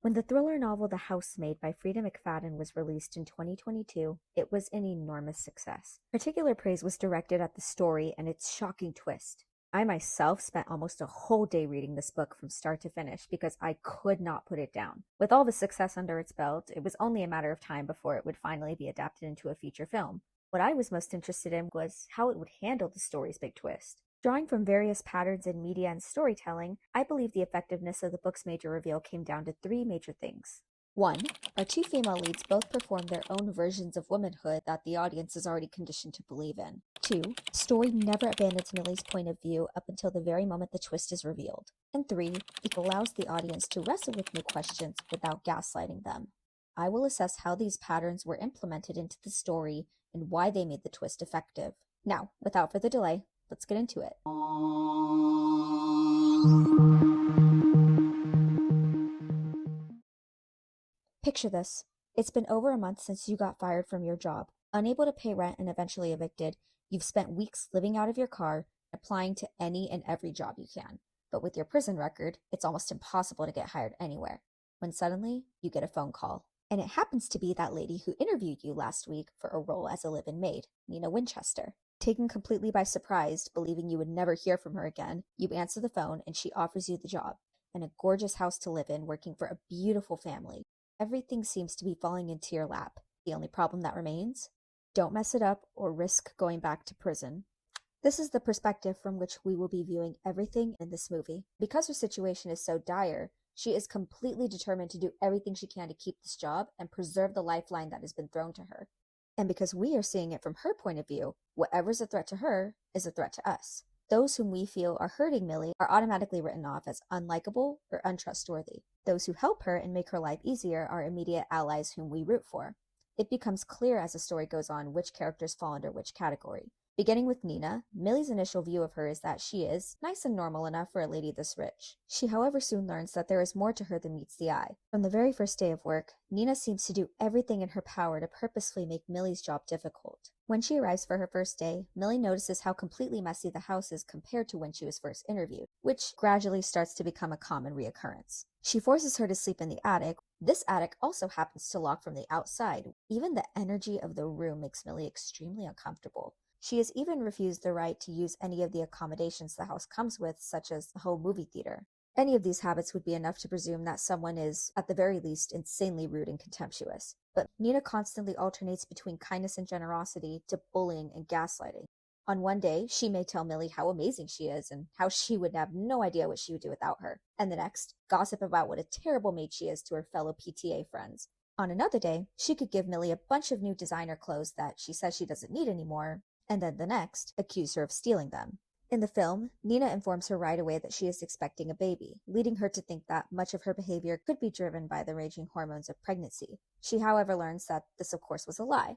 When the thriller novel The Housemaid by Frida McFadden was released in 2022, it was an enormous success. Particular praise was directed at the story and its shocking twist. I myself spent almost a whole day reading this book from start to finish because I could not put it down. With all the success under its belt, it was only a matter of time before it would finally be adapted into a feature film. What I was most interested in was how it would handle the story's big twist. Drawing from various patterns in media and storytelling, I believe the effectiveness of the book's major reveal came down to three major things. 1. Our two female leads both perform their own versions of womanhood that the audience is already conditioned to believe in. 2. Story never abandons Millie's point of view up until the very moment the twist is revealed. And 3. It allows the audience to wrestle with new questions without gaslighting them. I will assess how these patterns were implemented into the story and why they made the twist effective. Now, without further delay, let's get into it. Picture this. It's been over a month since you got fired from your job. Unable to pay rent and eventually evicted, you've spent weeks living out of your car, applying to any and every job you can. But with your prison record, it's almost impossible to get hired anywhere. When suddenly, you get a phone call. And it happens to be that lady who interviewed you last week for a role as a live-in maid, Nina Winchester. Taken completely by surprise, believing you would never hear from her again, you answer the phone and she offers you the job, and a gorgeous house to live in working for a beautiful family. Everything seems to be falling into your lap. The only problem that remains? Don't mess it up or risk going back to prison. This is the perspective from which we will be viewing everything in this movie. Because her situation is so dire, she is completely determined to do everything she can to keep this job and preserve the lifeline that has been thrown to her. And because we are seeing it from her point of view, whatever's a threat to her is a threat to us. Those whom we feel are hurting Millie are automatically written off as unlikable or untrustworthy. Those who help her and make her life easier are immediate allies whom we root for. It becomes clear as the story goes on which characters fall under which category. Beginning with Nina, Millie's initial view of her is that she is nice and normal enough for a lady this rich. She, however, soon learns that there is more to her than meets the eye. From the very first day of work, Nina seems to do everything in her power to purposefully make Millie's job difficult. When she arrives for her first day, Millie notices how completely messy the house is compared to when she was first interviewed, which gradually starts to become a common reoccurrence. She forces her to sleep in the attic. This attic also happens to lock from the outside. Even the energy of the room makes Millie extremely uncomfortable. She has even refused the right to use any of the accommodations the house comes with, such as the home movie theater. Any of these habits would be enough to presume that someone is, at the very least, insanely rude and contemptuous. But Nina constantly alternates between kindness and generosity to bullying and gaslighting. On one day, she may tell Millie how amazing she is and how she would have no idea what she would do without her. And the next, gossip about what a terrible maid she is to her fellow PTA friends. On another day, she could give Millie a bunch of new designer clothes that she says she doesn't need anymore, and then the next, accuse her of stealing them. In the film, Nina informs her right away that she is expecting a baby, leading her to think that much of her behavior could be driven by the raging hormones of pregnancy. She, however, learns that this, of course, was a lie.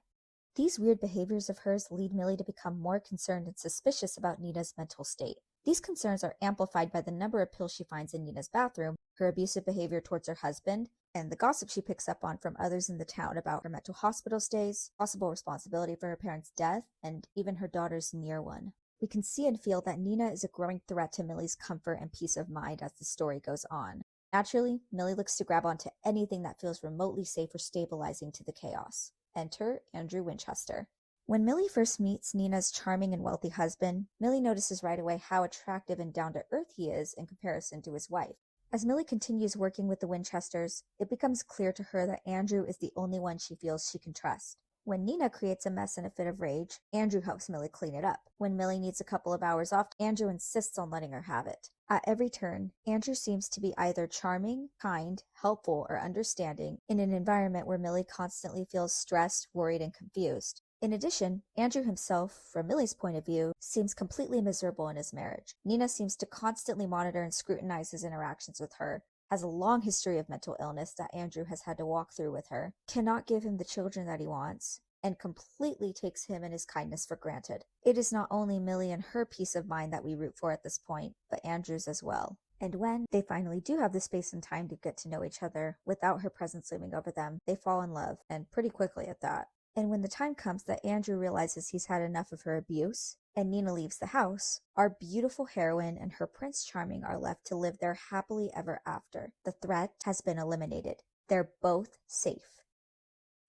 These weird behaviors of hers lead Millie to become more concerned and suspicious about Nina's mental state. These concerns are amplified by the number of pills she finds in Nina's bathroom, her abusive behavior towards her husband, and the gossip she picks up on from others in the town about her mental hospital stays, possible responsibility for her parents' death, and even her daughter's near one. We can see and feel that Nina is a growing threat to Millie's comfort and peace of mind as the story goes on. Naturally, Millie looks to grab onto anything that feels remotely safe or stabilizing to the chaos. Enter Andrew Winchester. When Millie first meets Nina's charming and wealthy husband, Millie notices right away how attractive and down-to-earth he is in comparison to his wife. As Millie continues working with the Winchesters, it becomes clear to her that Andrew is the only one she feels she can trust. When Nina creates a mess in a fit of rage, Andrew helps Millie clean it up. When Millie needs a couple of hours off, Andrew insists on letting her have it. At every turn, Andrew seems to be either charming, kind, helpful, or understanding in an environment where Millie constantly feels stressed, worried, and confused. In addition, Andrew himself, from Millie's point of view, seems completely miserable in his marriage. Nina seems to constantly monitor and scrutinize his interactions with her, has a long history of mental illness that Andrew has had to walk through with her, cannot give him the children that he wants, and completely takes him and his kindness for granted. It is not only Millie and her peace of mind that we root for at this point, but Andrew's as well. And when they finally do have the space and time to get to know each other, without her presence looming over them, they fall in love, and pretty quickly at that. And when the time comes that Andrew realizes he's had enough of her abuse, and Nina leaves the house, our beautiful heroine and her Prince Charming are left to live their happily ever after. The threat has been eliminated. They're both safe.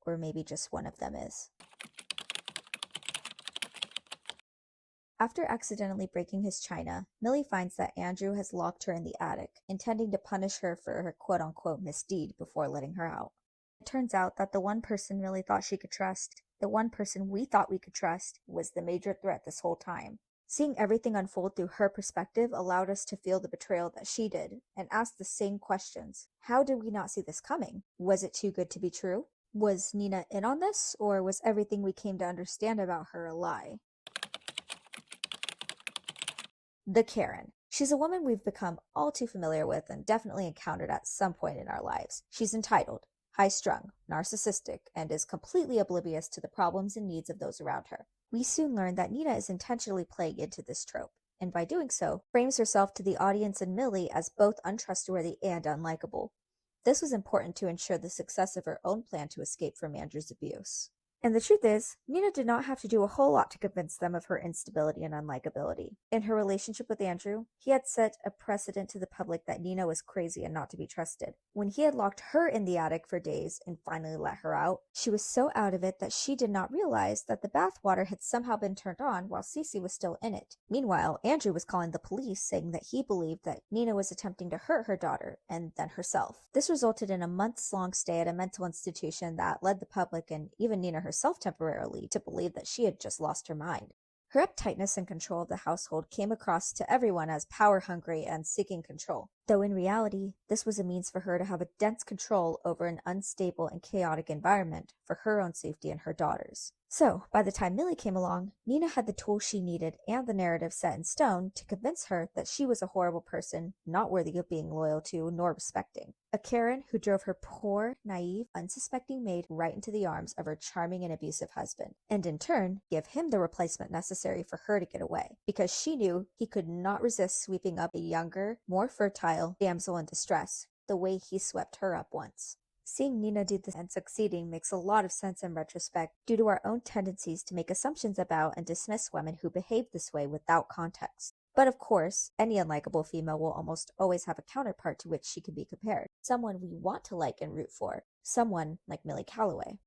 Or maybe just one of them is. After accidentally breaking his china, Millie finds that Andrew has locked her in the attic, intending to punish her for her quote-unquote misdeed before letting her out. It turns out that the one person Millie thought she could trust, the one person we thought we could trust, was the major threat this whole time. Seeing everything unfold through her perspective allowed us to feel the betrayal that she did, and ask the same questions. How did we not see this coming? Was it too good to be true? Was Nina in on this, or was everything we came to understand about her a lie? The Karen. She's a woman we've become all too familiar with and definitely encountered at some point in our lives. She's entitled, high-strung, narcissistic, and is completely oblivious to the problems and needs of those around her. We soon learn that Nina is intentionally playing into this trope, and by doing so, frames herself to the audience and Millie as both untrustworthy and unlikable. This was important to ensure the success of her own plan to escape from Andrew's abuse. And the truth is, Nina did not have to do a whole lot to convince them of her instability and unlikability. In her relationship with Andrew, he had set a precedent to the public that Nina was crazy and not to be trusted. When he had locked her in the attic for days and finally let her out, she was so out of it that she did not realize that the bathwater had somehow been turned on while Cece was still in it. Meanwhile, Andrew was calling the police, saying that he believed that Nina was attempting to hurt her daughter and then herself. This resulted in a months-long stay at a mental institution that led the public and even Nina herself temporarily to believe that she had just lost her mind. Her uptightness and control of the household came across to everyone as power-hungry and seeking control, though in reality, this was a means for her to have a dense control over an unstable and chaotic environment for her own safety and her daughter's. So, by the time Millie came along, Nina had the tools she needed and the narrative set in stone to convince her that she was a horrible person, not worthy of being loyal to nor respecting. A Karen who drove her poor, naive, unsuspecting maid right into the arms of her charming and abusive husband, and in turn, give him the replacement necessary for her to get away, because she knew he could not resist sweeping up a younger, more fertile damsel in distress, the way he swept her up once. Seeing Nina do this and succeeding makes a lot of sense in retrospect due to our own tendencies to make assumptions about and dismiss women who behave this way without context. But of course, any unlikable female will almost always have a counterpart to which she can be compared. Someone we want to like and root for. Someone like Millie Calloway.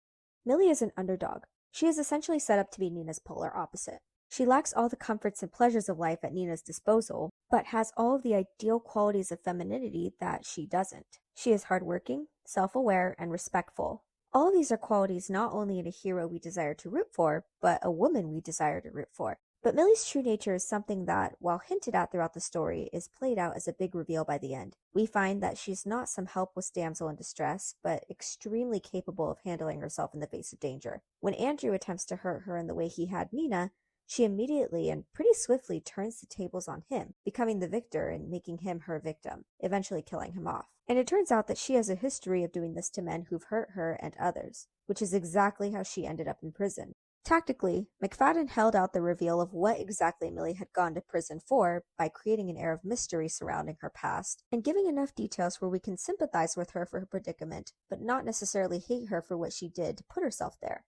Millie is an underdog. She is essentially set up to be Nina's polar opposite. She lacks all the comforts and pleasures of life at Nina's disposal, but has all of the ideal qualities of femininity that she doesn't. She is hardworking, self-aware, and respectful. All of these are qualities not only in a hero we desire to root for, but a woman we desire to root for. But Millie's true nature is something that, while hinted at throughout the story, is played out as a big reveal by the end. We find that she's not some helpless damsel in distress, but extremely capable of handling herself in the face of danger. When Andrew attempts to hurt her in the way he had Nina, she immediately and pretty swiftly turns the tables on him, becoming the victor and making him her victim, eventually killing him off. And it turns out that she has a history of doing this to men who've hurt her and others, which is exactly how she ended up in prison. Tactically, McFadden held out the reveal of what exactly Millie had gone to prison for by creating an air of mystery surrounding her past, and giving enough details where we can sympathize with her for her predicament, but not necessarily hate her for what she did to put herself there.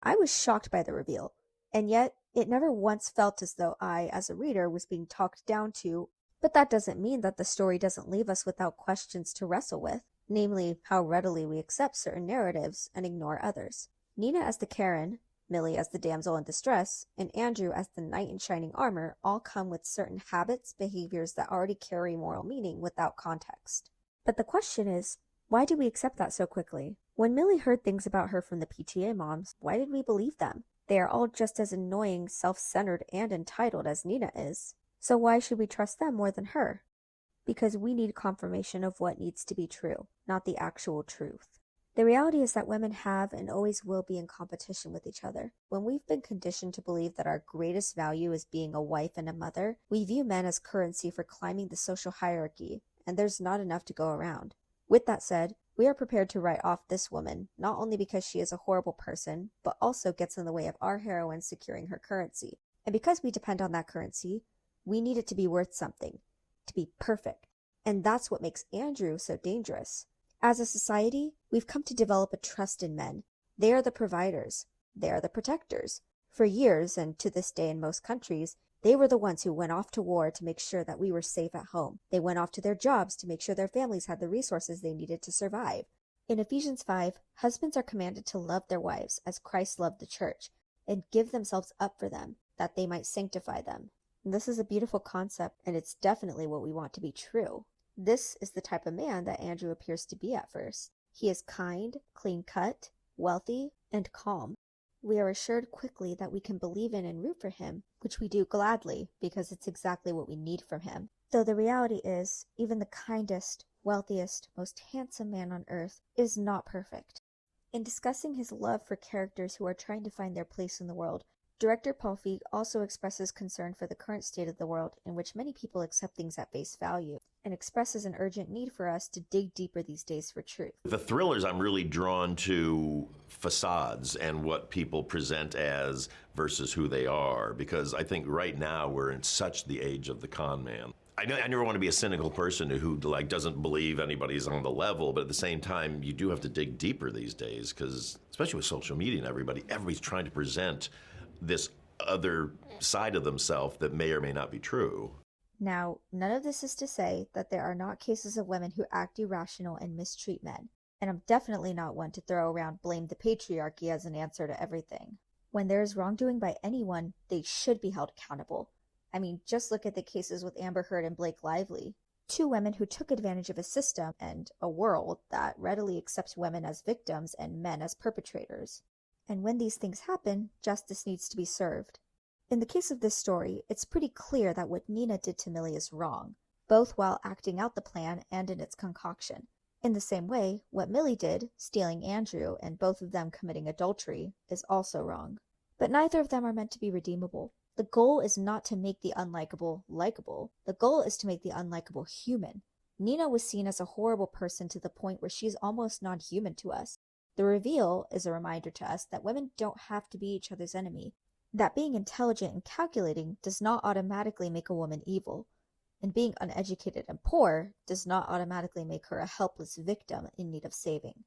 I was shocked by the reveal, and yet it never once felt as though I, as a reader, was being talked down to, but that doesn't mean that the story doesn't leave us without questions to wrestle with, namely how readily we accept certain narratives and ignore others. Nina as the Karen, Millie as the damsel in distress, and Andrew as the knight in shining armor all come with certain habits, behaviors that already carry moral meaning without context. But the question is, why do we accept that so quickly? When Millie heard things about her from the PTA moms, why did we believe them? They are all just as annoying, self-centered, and entitled as Nina is. So why should we trust them more than her? Because we need confirmation of what needs to be true, not the actual truth. The reality is that women have and always will be in competition with each other. When we've been conditioned to believe that our greatest value is being a wife and a mother, we view men as currency for climbing the social hierarchy, and there's not enough to go around. With that said, we are prepared to write off this woman, not only because she is a horrible person, but also gets in the way of our heroine securing her currency. And because we depend on that currency, we need it to be worth something, to be perfect. And that's what makes Andrew so dangerous. As a society, we've come to develop a trust in men. They are the providers. They are the protectors. For years, and to this day in most countries, they were the ones who went off to war to make sure that we were safe at home. They went off to their jobs to make sure their families had the resources they needed to survive. In Ephesians 5, husbands are commanded to love their wives as Christ loved the church, and give themselves up for them, that they might sanctify them. And this is a beautiful concept, and it's definitely what we want to be true. This is the type of man that Andrew appears to be at first. He is kind, clean-cut, wealthy, and calm. We are assured quickly that we can believe in and root for him, which we do gladly because it's exactly what we need from him. Though the reality is, even the kindest, wealthiest, most handsome man on earth is not perfect. In discussing his love for characters who are trying to find their place in the world, director Paul Feig also expresses concern for the current state of the world in which many people accept things at face value, and expresses an urgent need for us to dig deeper these days for truth. The thrillers, I'm really drawn to facades and what people present as versus who they are, because I think right now we're in such the age of the con man. I never want to be a cynical person who doesn't believe anybody's on the level, but at the same time, you do have to dig deeper these days, because especially with social media and everybody's trying to present this other side of themselves that may or may not be true. Now, none of this is to say that there are not cases of women who act irrational and mistreat men, and I'm definitely not one to throw around blame the patriarchy as an answer to everything. When there is wrongdoing by anyone, they should be held accountable. I mean, just look at the cases with Amber Heard and Blake Lively. Two women who took advantage of a system and a world that readily accepts women as victims and men as perpetrators. And when these things happen, justice needs to be served. In the case of this story, it's pretty clear that what Nina did to Millie is wrong, both while acting out the plan and in its concoction. In the same way, what Millie did, stealing Andrew and both of them committing adultery, is also wrong. But neither of them are meant to be redeemable. The goal is not to make the unlikable likable. The goal is to make the unlikable human. Nina was seen as a horrible person to the point where she's almost non-human to us. The reveal is a reminder to us that women don't have to be each other's enemy, that being intelligent and calculating does not automatically make a woman evil, and being uneducated and poor does not automatically make her a helpless victim in need of saving.